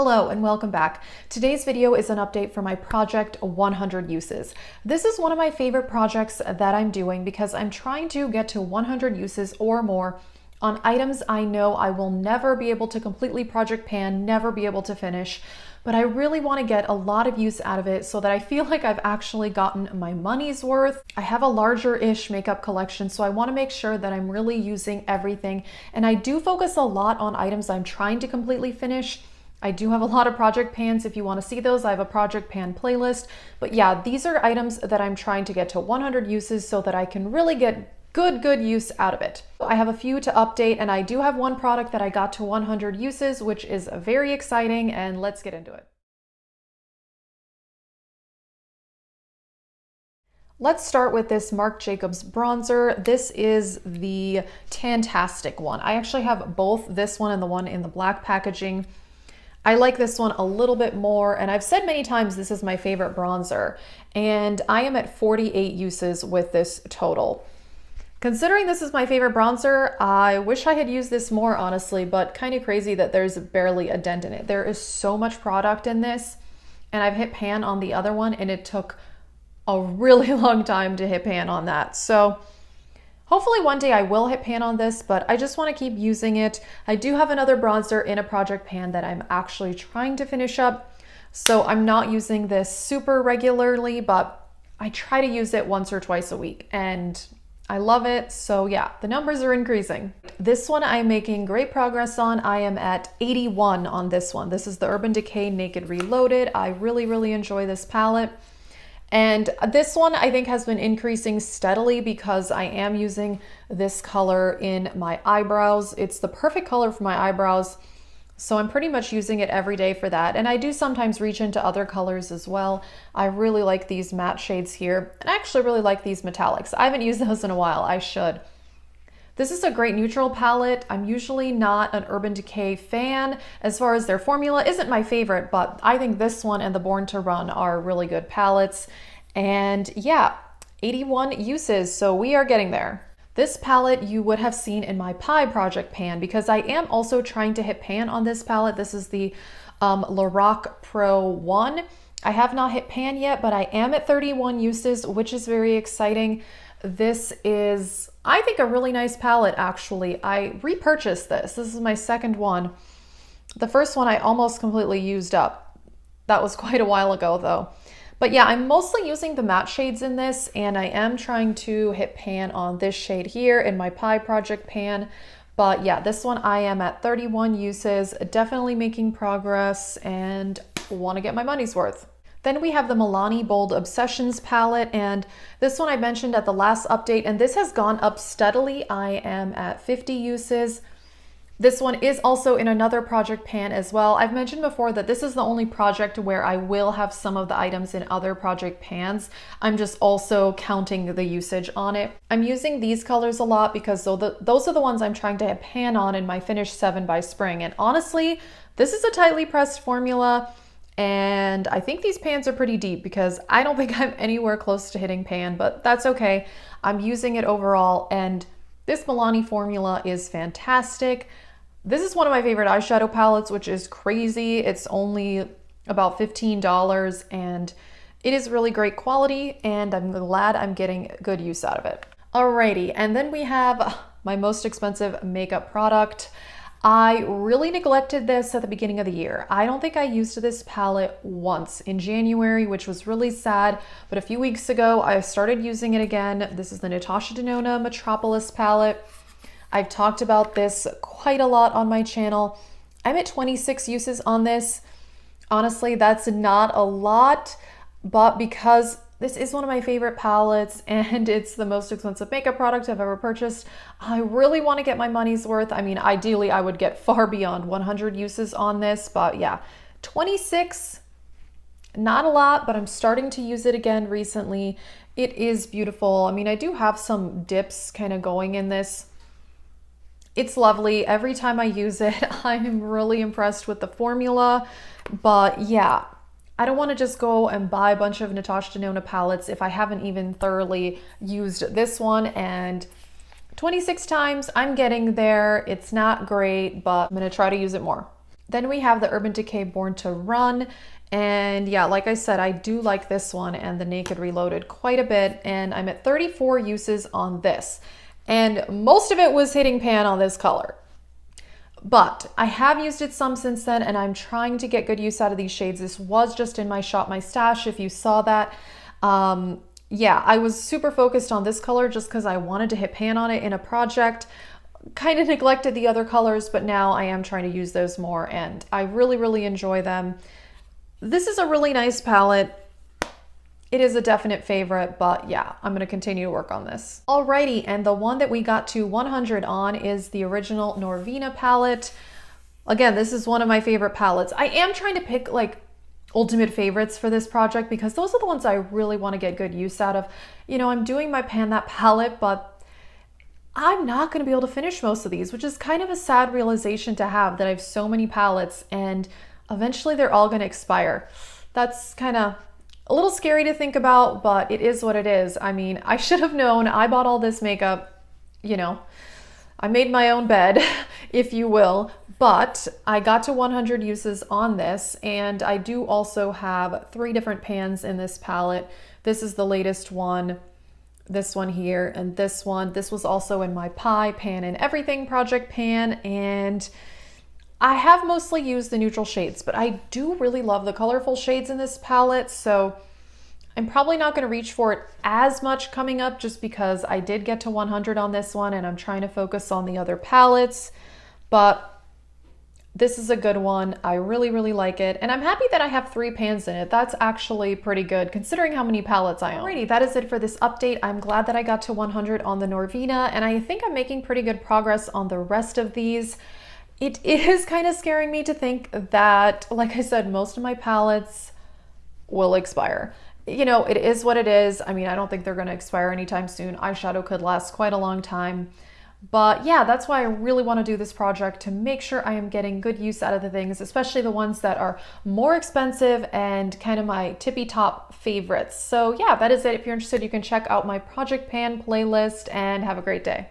Hello and welcome back. Today's video is an update for my project 100 uses. This is one of my favorite projects that I'm doing because I'm trying to get to 100 uses or more on items I know I will never be able to completely project pan, never be able to finish, but I really want to get a lot of use out of it so that I feel like I've actually gotten my money's worth. I have a larger-ish makeup collection, so I want to make sure that I'm really using everything, and I do focus a lot on items I'm trying to completely finish. I do have a lot of project pans. If you want to see those, I have a project pan playlist. But yeah, these are items that I'm trying to get to 100 uses so that I can really get good use out of it. I have a few to update, and I do have one product that I got to 100 uses, which is very exciting, and let's get into it. Let's start with this Marc Jacobs bronzer. This is the Tantastic one. I actually have both this one and the one in the black packaging. I like this one a little bit more, and I've said many times this is my favorite bronzer, and I am at 48 uses with this total. Considering this is my favorite bronzer, I wish I had used this more, honestly, but kind of crazy that there's barely a dent in it. There is so much product in this, and I've hit pan on the other one, and it took a really long time to hit pan on that. So hopefully one day I will hit pan on this, but I just want to keep using it. I do have another bronzer in a project pan that I'm actually trying to finish up. So I'm not using this super regularly, but I try to use it once or twice a week and I love it. So yeah, the numbers are increasing. This one I'm making great progress on. I am at 81 on this one. This is the Urban Decay Naked Reloaded. I really enjoy this palette. And this one I think has been increasing steadily because I am using this color in my eyebrows. It's the perfect color for my eyebrows, so I'm pretty much using it every day for that. And I do sometimes reach into other colors as well. I really like these matte shades here, and I actually really like these metallics. I haven't used those in a while. I should. This is a great neutral palette. I'm usually not an Urban Decay fan. As far as their formula, isn't my favorite, but I think this one and the Born to Run are really good palettes. And yeah, 81 uses, so we are getting there. This palette you would have seen in my pie project pan because I am also trying to hit pan on this palette. This is the Loreal Pro One. I have not hit pan yet, but I am at 31 uses, which is very exciting. This is, I think, a really nice palette, actually. I repurchased this. This is my second one. The first one I almost completely used up. That was quite a while ago, though. But yeah, I'm mostly using the matte shades in this, and I am trying to hit pan on this shade here in my pie project pan. But yeah, this one I am at 31 uses, definitely making progress, and want to get my money's worth. Then we have the Milani Bold Obsessions palette, and this one I mentioned at the last update, and this has gone up steadily. I am at 50 uses. This one is also in another project pan as well. I've mentioned before that this is the only project where I will have some of the items in other project pans. I'm just also counting the usage on it. I'm using these colors a lot because those are the ones I'm trying to hit pan on in my Finish 7 by Spring. And honestly, this is a tightly pressed formula. And I think these pans are pretty deep because I don't think I'm anywhere close to hitting pan, but that's okay. I'm using it overall, and this Milani formula is fantastic. This is one of my favorite eyeshadow palettes, which is crazy. It's only about $15 and it is really great quality, and I'm glad I'm getting good use out of it. Alrighty, and then we have my most expensive makeup product. I really neglected this at the beginning of the year. I don't think I used this palette once in January, which was really sad, but a few weeks ago I started using it again. This is the Natasha Nonna Metropolis palette. I've talked about this quite a lot on my channel. I'm at 26 uses on this. Honestly, that's not a lot, but because this is one of my favorite palettes and it's the most expensive makeup product I've ever purchased, I really want to get my money's worth. I mean, ideally I would get far beyond 100 uses on this, but yeah, 26, not a lot, but I'm starting to use it again recently. It is beautiful. I mean, I do have some dips kind of going in this. It's lovely. Every time I use it, I'm really impressed with the formula, but yeah, I don't want to just go and buy a bunch of Natasha Nonna palettes if I haven't even thoroughly used this one, and 26 times I'm getting there. It's not great, but I'm going to try to use it more. Then we have the Urban Decay Born to Run. And yeah, like I said, I do like this one and the Naked Reloaded quite a bit. And I'm at 34 uses on this. And most of it was hitting pan on this color. But I have used it some since then, and I'm trying to get good use out of these shades. This was just in my Shop My Stash, if you saw that. Yeah, I was super focused on this color just because I wanted to hit pan on it in a project. Kind of neglected the other colors, but now I am trying to use those more, and I really, really enjoy them. This is a really nice palette. It is a definite favorite, but yeah, I'm going to continue to work on this. Alrighty, and the one that we got to 100 on is the original Noirvina palette. Again, this is one of my favorite palettes. I am trying to pick like ultimate favorites for this project because those are the ones I really want to get good use out of. You know, I'm doing my Pan That palette, but I'm not going to be able to finish most of these, which is kind of a sad realization to have, that I have so many palettes and eventually they're all going to expire. That's kind of a little scary to think about, but it is what it is. I mean, I should have known. I bought all this makeup, you know, I made my own bed, if you will, but I got to 100 uses on this, and I do also have 3 different pans in this palette. This is the latest one, this one here, and this one. This was also in my Pie Pan and Everything project pan, and I have mostly used the neutral shades, but I do really love the colorful shades in this palette, so I'm probably not going to reach for it as much coming up just because I did get to 100 on this one and I'm trying to focus on the other palettes, but this is a good one. I really, really like it, and I'm happy that I have 3 pans in it. That's actually pretty good considering how many palettes I own. Alrighty, that is it for this update. I'm glad that I got to 100 on the Noirvina, and I think I'm making pretty good progress on the rest of these. It is kind of scaring me to think that, like I said, most of my palettes will expire. You know, it is what it is. I mean, I don't think they're going to expire anytime soon. Eyeshadow could last quite a long time. But yeah, that's why I really want to do this project, to make sure I am getting good use out of the things, especially the ones that are more expensive and kind of my tippy top favorites. So yeah, that is it. If you're interested, you can check out my Project Pan playlist, and have a great day.